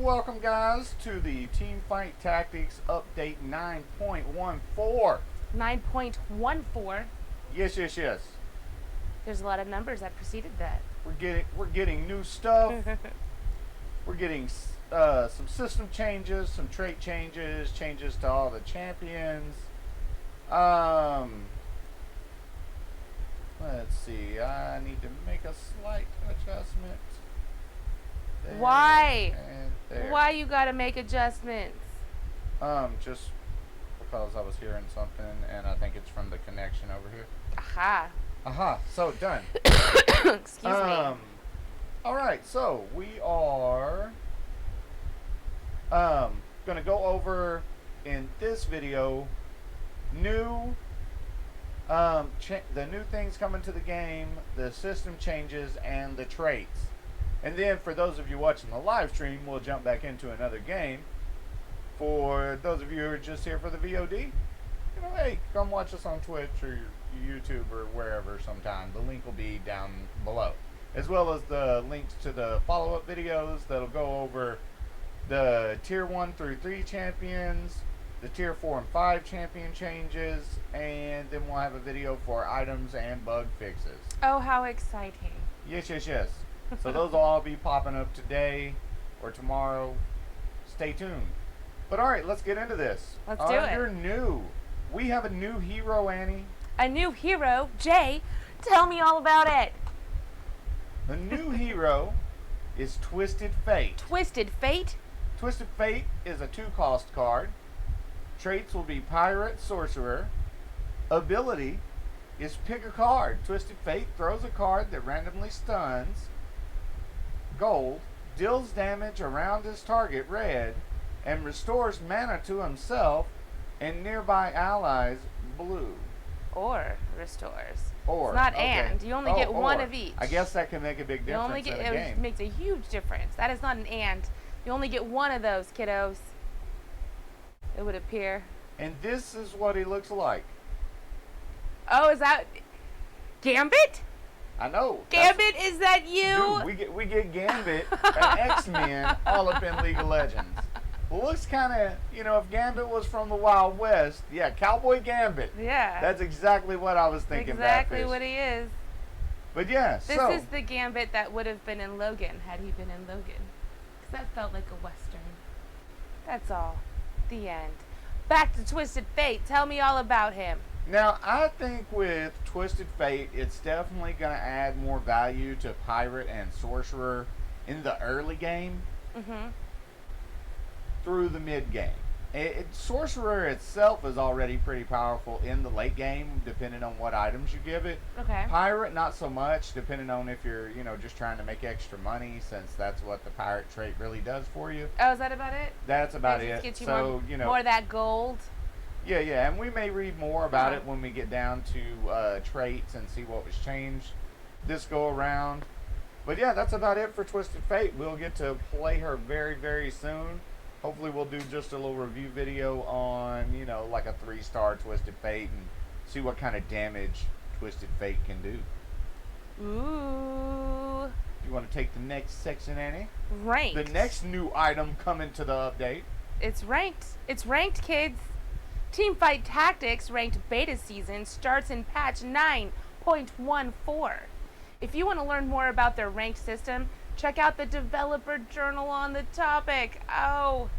Welcome guys to the TeamFight Tactics Update 9.14. 9.14. Yes. There's a lot of numbers that preceded that. We're getting new stuff. We're getting some system changes, some trait changes, changes to all the champions. Let's see. I need to make a slight adjustment. There Why? and there. Why you gotta make adjustments? Just because I was hearing something, and I think it's from the connection over here. Aha. So done. Excuse me. All right. So we are gonna go over in this video the new things coming to the game, the system changes, and the traits. And then for those of you watching the live stream, we'll jump back into another game. For those of you who are just here for the VOD, hey, come watch us on Twitch or YouTube or wherever sometime. The link will be down below, as well as the links to the follow-up videos that'll go over the Tier 1 through 3 champions, the Tier 4 and 5 champion changes, and then we'll have a video for items and bug fixes. Oh, how exciting. Yes. So those will all be popping up today or tomorrow. Stay tuned. But alright, let's get into this. Let's do it. Under new, we have a new hero, Annie. A new hero. Jay, tell me all about it. The new hero is Twisted Fate. Twisted Fate? Twisted Fate is a 2-cost card. Traits will be Pirate, Sorcerer. Ability is pick a card. Twisted Fate throws a card that randomly stuns. Gold, deals damage around his target, red, and restores mana to himself and nearby allies, blue. Or restores. Or. It's not okay. and. You only get one or. of each. I guess that can make a big difference in a game. It makes a huge difference. That is not an and. You only get one of those, kiddos. It would appear. And this is what he looks like. Oh, is that Gambit? I know. Gambit, is that you? Dude, we get Gambit and X-Men all up in League of Legends. Well, looks kind of, if Gambit was from the Wild West, yeah, Cowboy Gambit. Yeah. That's exactly what I was thinking. Exactly what he is. But yeah, this is the Gambit that would have been in Logan had he been in Logan. Because that felt like a Western. That's all. The end. Back to Twisted Fate. Tell me all about him. Now, I think with Twisted Fate, it's definitely going to add more value to Pirate and Sorcerer in the early game through the mid game. Sorcerer itself is already pretty powerful in the late game, depending on what items you give it. Okay. Pirate, not so much, depending on if you're, just trying to make extra money, since that's what the Pirate trait really does for you. Oh, is that about it? That's about it. Gets you so, more of that gold. Yeah, and we may read more about it when we get down to traits and see what was changed this go around. But yeah, that's about it for Twisted Fate. We'll get to play her very, very soon. Hopefully we'll do just a little review video on, like a 3-star Twisted Fate and see what kind of damage Twisted Fate can do. Ooh. You want to take the next section, Annie? Ranked. The next new item coming to the update. It's ranked. It's ranked, kids. TeamFight Tactics Ranked Beta Season starts in patch 9.14. If you want to learn more about their ranked system, check out the developer journal on the topic. Oh,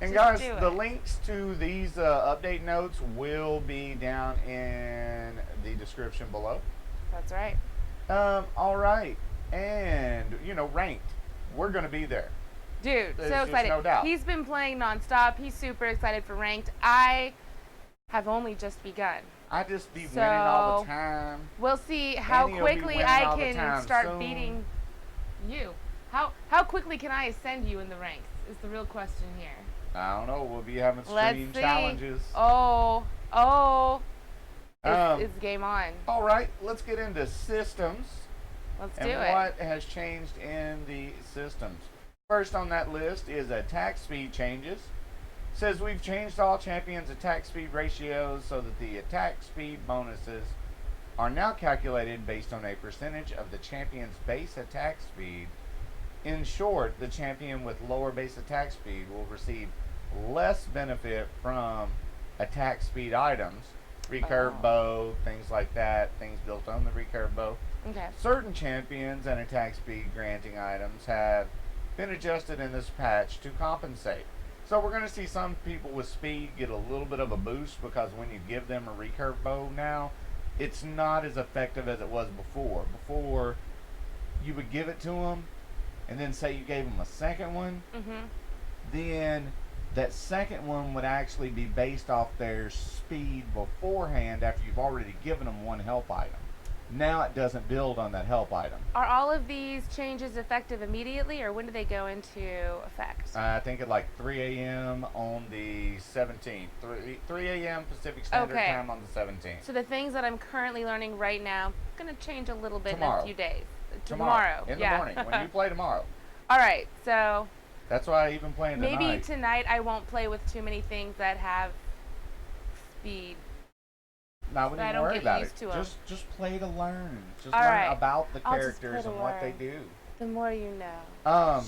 and guys, the links to these update notes will be down in the description below. That's right. All right. And, ranked. We're going to be there. Dude, There's so excited. no doubt. He's been playing nonstop. He's super excited for ranked. I have only just begun. I just be winning all the time. We'll see how quickly I can start beating you. How quickly can I ascend you in the ranks is the real question here. I don't know. We'll be having stream challenges. It's game on. All right, let's get into systems. Let's do it. And what has changed in the systems. First on that list is attack speed changes. Says we've changed all champions' attack speed ratios so that the attack speed bonuses are now calculated based on a percentage of the champion's base attack speed In short, the champion with lower base attack speed will receive less benefit from attack speed items, recurve Oh. bow, things like that, things built on the recurve bow. Okay. Certain champions and attack speed granting items have been adjusted in this patch to compensate. So we're going to see some people with speed get a little bit of a boost because when you give them a recurve bow now, it's not as effective as it was before. Before, you would give it to them, and then say you gave them a second one, Mhm. then that second one would actually be based off their speed beforehand after you've already given them one help item. Now it doesn't build on that help item. Are all of these changes effective immediately, or when do they go into effect? I think at like 3 a.m. on the 17th. 3 a.m. Pacific Standard Okay. Time on the 17th. So the things that I'm currently learning right now going to change a little bit Tomorrow. in a few days. Tomorrow. In yeah. the morning. When you play tomorrow. All right. So That's why I even playing tonight. maybe tonight I won't play with too many things that have speed. Now, we I need to don't worry get about used it. to 'em. Just play to learn. Just All learn right. about the I'll just characters play to and what they learn. do. The more you know. Um,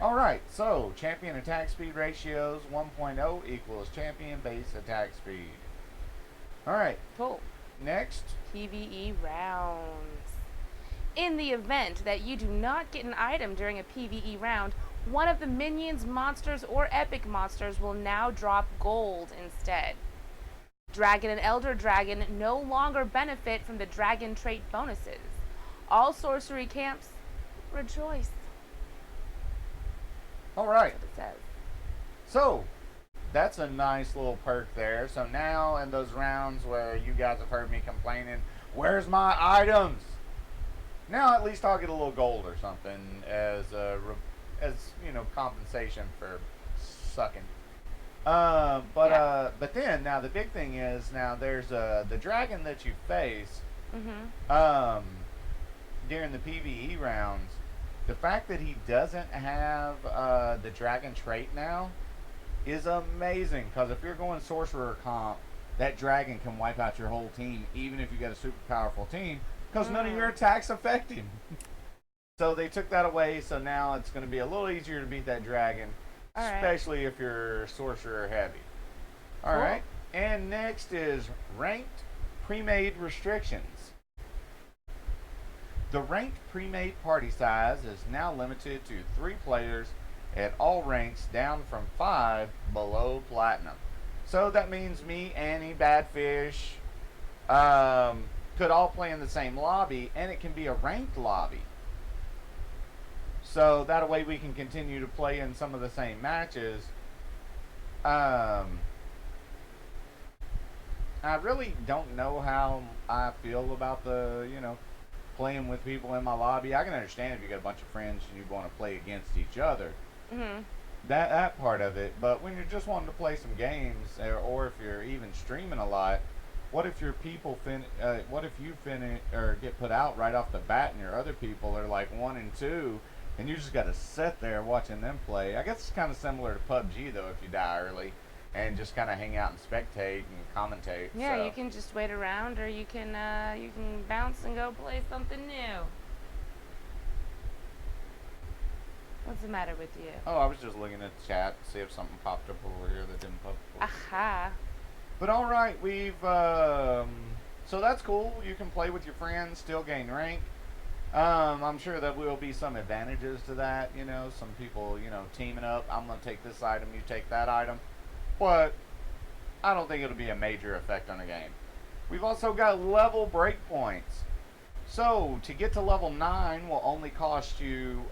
Alright, so champion attack speed ratios 1.0 equals champion base attack speed. Alright, Cool. next. PvE rounds. In the event that you do not get an item during a PvE round, one of the minions, monsters, or epic monsters will now drop gold instead. Dragon and Elder Dragon no longer benefit from the dragon trait bonuses. All sorcery camps rejoice. Alright, That's what it says. so that's a nice little perk there. So now in those rounds where you guys have heard me complaining, where's my items? Now at least I'll get a little gold or something as compensation for sucking. But then now the big thing is now there's the dragon that you face Mm-hmm. during the PVE rounds. The fact that he doesn't have the dragon trait now is amazing because if you're going sorcerer comp, that dragon can wipe out your whole team even if you got a super powerful team because none of your attacks affect him. So they took that away, so now it's going to be a little easier to beat that dragon. All right. Especially if you're sorcerer heavy. Cool. Alright. And next is ranked pre-made restrictions. The ranked pre-made party size is now limited to 3 players at all ranks down from 5 below platinum. So that means me, Annie, Badfish could all play in the same lobby, and it can be a ranked lobby. So that way we can continue to play in some of the same matches. I really don't know how I feel about playing with people in my lobby. I can understand if you got a bunch of friends and you want to play against each other. Mm-hmm. That part of it. But when you're just wanting to play some games, or if you're even streaming a lot, what if your people what if you finish or get put out right off the bat, and your other people are like 1 and 2? And you just got to sit there watching them play. I guess it's kind of similar to PUBG, though, if you die early. And just kind of hang out and spectate and commentate. Yeah, so. you can just wait around, or you can bounce and go play something new. What's the matter with you? Oh, I was just looking at the chat to see if something popped up over here that didn't pop up. Aha. But alright, we've... so that's cool. You can play with your friends, still gain rank. I'm sure there will be some advantages to that, some people, teaming up. I'm going to take this item, you take that item. But I don't think it'll be a major effect on the game. We've also got level breakpoints. So, to get to level 9 will only cost you,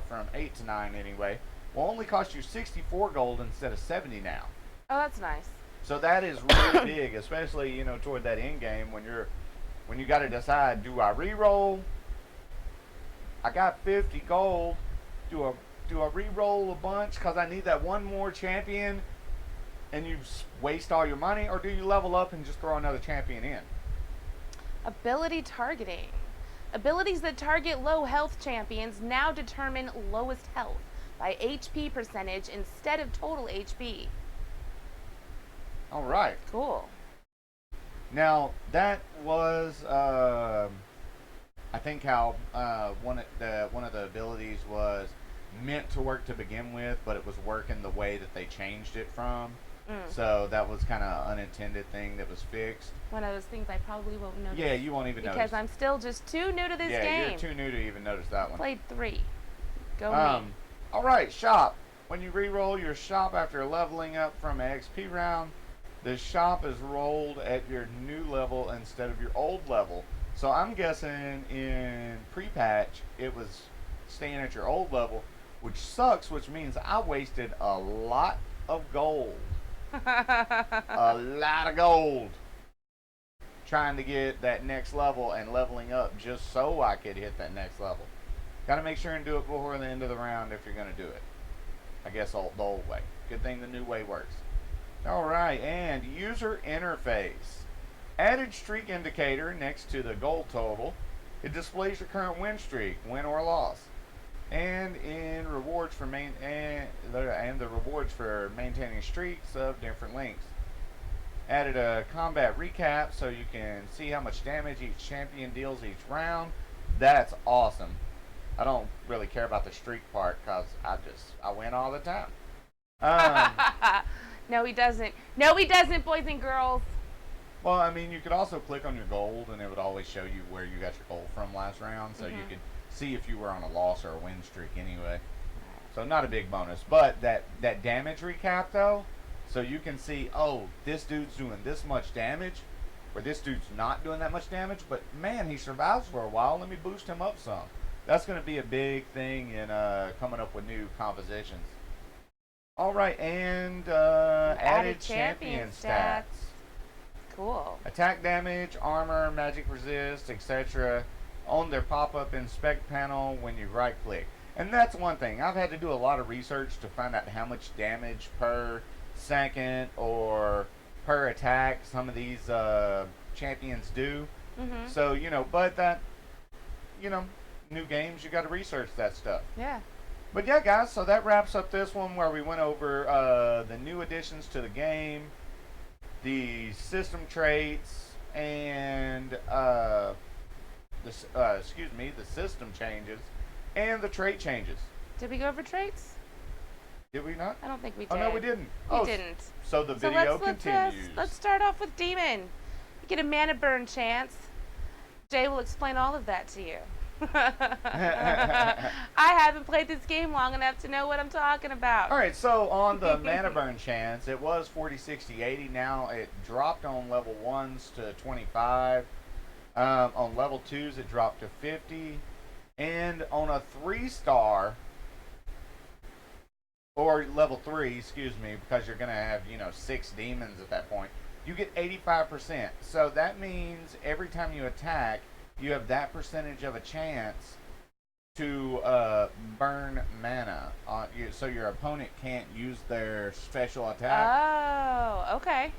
from 8 to 9 anyway, will only cost you 64 gold instead of 70 now. Oh, that's nice. So that is really big, especially, toward that end game when you got to decide, do I re-roll? I got 50 gold. Do I re-roll a bunch because I need that one more champion and you waste all your money, or do you level up and just throw another champion in? Ability targeting. Abilities that target low health champions now determine lowest health by HP percentage instead of total HP. All right. Cool. Now, that was I think how one of the abilities was meant to work to begin with, but it was working the way that they changed it from. So that was kind of unintended thing that was fixed. One of those things I probably won't notice. Yeah, you won't even because notice. I'm still just too new to this game. Yeah, you're too new to even notice that one. Played 3. Go me. All right, shop. When you re-roll your shop after leveling up from an XP round, the shop is rolled at your new level instead of your old level. So I'm guessing in pre-patch it was staying at your old level, which sucks, which means I wasted a lot of gold. A lot of gold trying to get that next level and leveling up just so I could hit that next level. Got to make sure and do it before the end of the round if you're going to do it. I guess the old way. Good thing the new way works. Alright, and user interface. Added streak indicator next to the goal total. It displays your current win streak, win or loss. And in rewards for the rewards for maintaining streaks of different lengths. Added a combat recap so you can see how much damage each champion deals each round. That's awesome. I don't really care about the streak part because I win all the time. No, he doesn't. No, he doesn't, boys and girls. Well, I mean, you could also click on your gold, and it would always show you where you got your gold from last round, so you could see if you were on a loss or a win streak anyway. So not a big bonus, but that damage recap though, so you can see, oh, this dude's doing this much damage, or this dude's not doing that much damage, but man, he survives for a while. Let me boost him up some. That's going to be a big thing in coming up with new compositions. All right, and added champion stats. Cool. Attack damage, armor, magic resist, etc. on their pop-up inspect panel when you right-click. And that's one thing. I've had to do a lot of research to find out how much damage per second or per attack some of these champions do. So, but that, new games, you got to research that stuff. Yeah. But yeah, guys, so that wraps up this one where we went over the new additions to the game, the system traits, and the system changes and the trait changes. Did we go over traits? Did we not? I don't think we did. Oh no, we didn't. We didn't. So the video continues. Let's start off with Demon. You get a mana burn chance. Jay will explain all of that to you. I haven't played this game long enough to know what I'm talking about. All right, so on the mana burn chance, it was 40, 60, 80. Now it dropped on level 1s to 25. On level 2s, it dropped to 50. And on a 3-star, or level 3, excuse me, because you're going to have, 6 demons at that point, you get 85%. So that means every time you attack, you have that percentage of a chance to burn mana, so your opponent can't use their special attack. Oh, okay.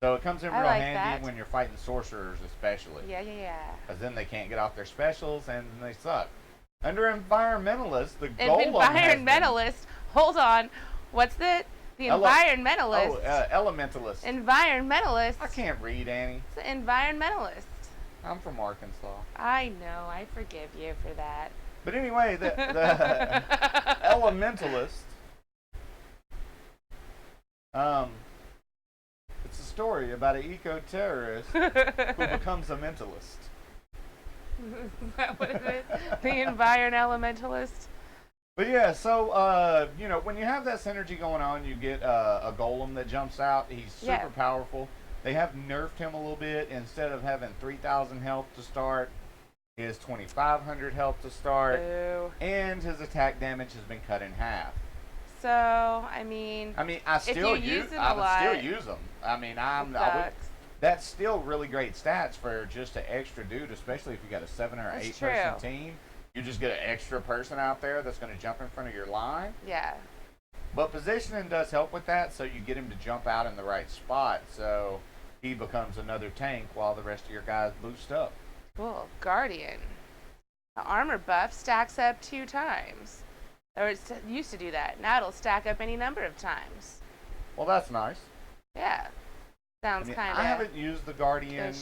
So it comes in real like handy that. when you're fighting sorcerers especially. Yeah. Because then they can't get off their specials and they suck. Under environmentalist, the goal environmentalist. Hold on. What's the environmentalist? Elementalist. Environmentalist. I can't read, Annie. It's an environmentalist. I'm from Arkansas. I know. I forgive you for that. But anyway, the elementalist. It's a story about an eco-terrorist who becomes a mentalist. Is that what it is? The environmentalist? But yeah, so, when you have that synergy going on, you get a golem that jumps out. He's super powerful. They have nerfed him a little bit. Instead of having 3,000 health to start, he has 2,500 health to start. Ooh. And his attack damage has been cut in half. So, I I still use them. That's still really great stats for just an extra dude, especially if you got a 7 or 8 person team. You just get an extra person out there that's going to jump in front of your line. Yeah. But positioning does help with that, so you get him to jump out in the right spot, so he becomes another tank while the rest of your guys boost up. Cool. Guardian. The armor buff stacks up 2 times. Or it used to do that. Now it'll stack up any number of times. Well, that's nice. Yeah. Sounds kind of I haven't used the Guardian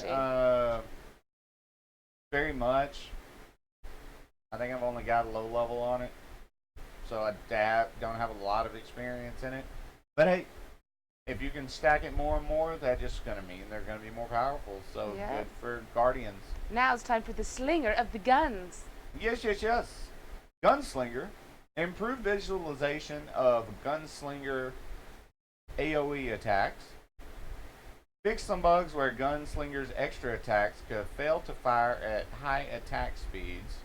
very much. I think I've only got a low level on it, so I don't have a lot of experience in it. But hey, if you can stack it more and more, that's just going to mean they're going to be more powerful. So Yeah. good for Guardians. Now it's time for the slinger of the guns. Yes, yes, yes. Gunslinger. Improved visualization of Gunslinger AoE attacks. Fix some bugs where Gunslinger's extra attacks could fail to fire at high attack speeds.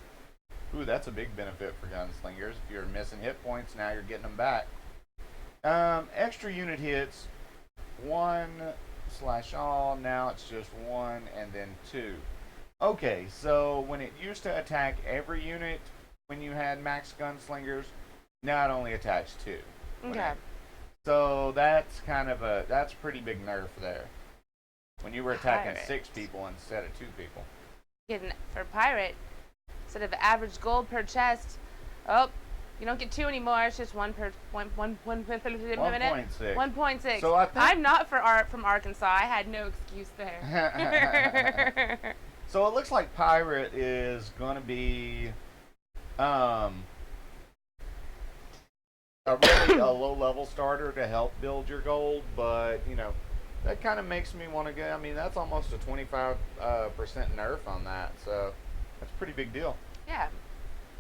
Ooh, that's a big benefit for Gunslingers. If you're missing hit points, now you're getting them back. Extra unit hits, 1/all, now it's just 1 and then 2. Okay, so when it used to attack every unit when you had max Gunslingers, now it only attacks 2. Okay. So that's that's a pretty big nerf there. When you were attacking Pirate. 6 people instead of 2 people. Getting for pirate, instead of average gold per chest, oh, you don't get 2 anymore. It's just 1 per 1.6. 1.6. So I think I'm not from Arkansas. I had no excuse there. So it looks like pirate is going to be a low level starter to help build your gold, but you know that kind of makes me want to go. I mean, that's almost a 25% nerf on that, so that's a pretty big deal. Yeah.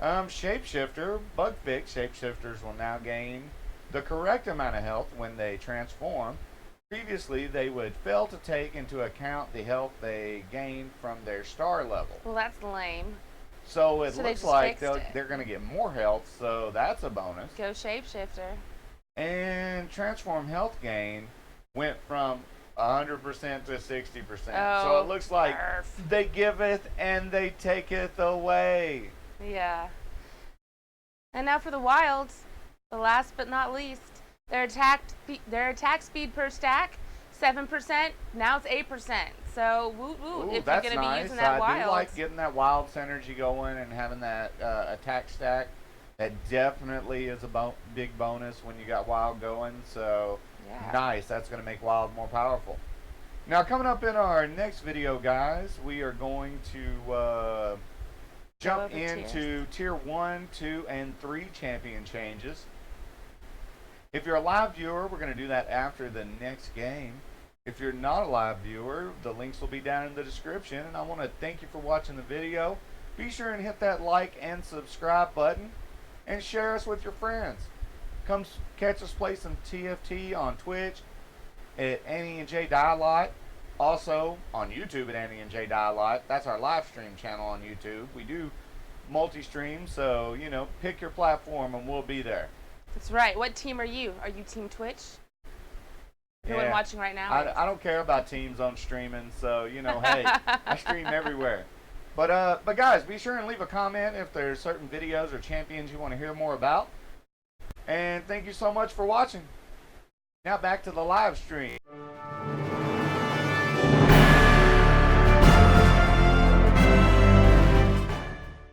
Shapeshifter, bug fix. Shapeshifters will now gain the correct amount of health when they transform. Previously, they would fail to take into account the health they gained from their star level. Well, that's lame. So it So they looks just like fixed it. they're going to get more health, so that's a bonus. Go shapeshifter. And transform health gain went from 100% to 60%. Oh, so it looks like Arf. they giveth and they taketh away. Yeah. And now for the wilds, the last but not least, their attack speed per stack, 7%. Now it's 8%. So woot woot Ooh, if you're that's going to be nice. using that I wild. do like getting that wild synergy going and having that attack stack. That definitely is a big bonus when you got wild going. So Yeah. nice. That's going to make wild more powerful. Now coming up in our next video, guys, we are going to jump over into tier 1, 2, and 3 champion changes. If you're a live viewer, we're going to do that after the next game. If you're not a live viewer, the links will be down in the description. And I want to thank you for watching the video. Be sure and hit that like and subscribe button. And share us with your friends. Come catch us play some TFT on Twitch at Annie and J Dialot. Also on YouTube at Annie and J Dialot. That's our live stream channel on YouTube. We do multi-stream, so, you know, pick your platform and we'll be there. That's right. What team are you? Are you Team Twitch? Everyone Yeah. watching right now? I don't care about teams on streaming, so, you know, hey, I stream everywhere. But guys, be sure and leave a comment if there's certain videos or champions you want to hear more about. And thank you so much for watching. Now back to the live stream.